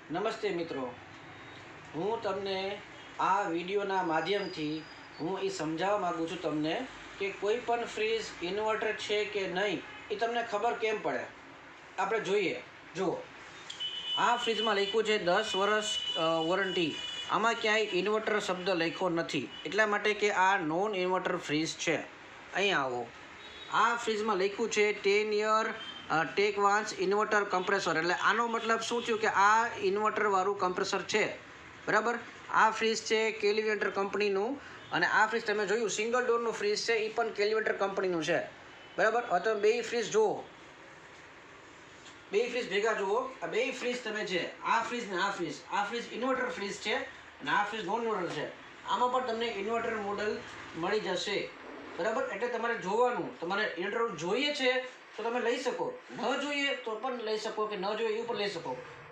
નમસ્તે મિત્રો, હું તમને આ વિડીયોના માધ્યમથી હું એ સમજાવવા માગું છું તમને કે કોઈ પણ ફ્રીજ ઇન્વર્ટર છે કે નહીં એ તમને ખબર કેમ પડે. આપણે જોઈએ. જુઓ, આ ફ્રીજમાં લખ્યું છે 10 વર્ષ વોરંટી. આમાં ક્યાંય ઇન્વર્ટર શબ્દ લખ્યો નથી, એટલા માટે કે આ નોન ઇન્વર્ટર ફ્રીજ છે. અહીંયા આવો, આ ફ્રીજમાં લખ્યું છે 10 યર ટેકવાન્સ ઇન્વર્ટર કમ્પ્રેસર. એટલે આનો મતલબ શું થયું કે આ ઇન્વર્ટરવાળું કમ્પ્રેસર છે, બરાબર. આ ફ્રીજ છે કેલ્વિનેટર કંપનીનું, અને આ ફ્રીજ તમે જોયું સિંગલ ડોરનું ફ્રીજ છે, એ પણ કેલ્વિનેટર કંપનીનું છે, બરાબર. હવે તમે બે ફ્રીજ જુઓ, બે ફ્રીજ ભેગા જુઓ. આ બે ફ્રીજ તમે છે, આ ફ્રીજ ને આ ફ્રીજ ઇન્વર્ટર ફ્રીજ છે અને આ ફ્રીજ નોન ઇન્વર્ટર છે. આમાં પણ તમને ઇન્વર્ટર મોડલ મળી જશે, બરાબર. એટલે તમારે જોવાનું, તમારે ઇન્વર્ટર જોઈએ છે તો તમે લઈ શકો, ન જોઈએ તો પણ લઈ શકો, કે ન જોઈએ એવું પણ લઈ શકો.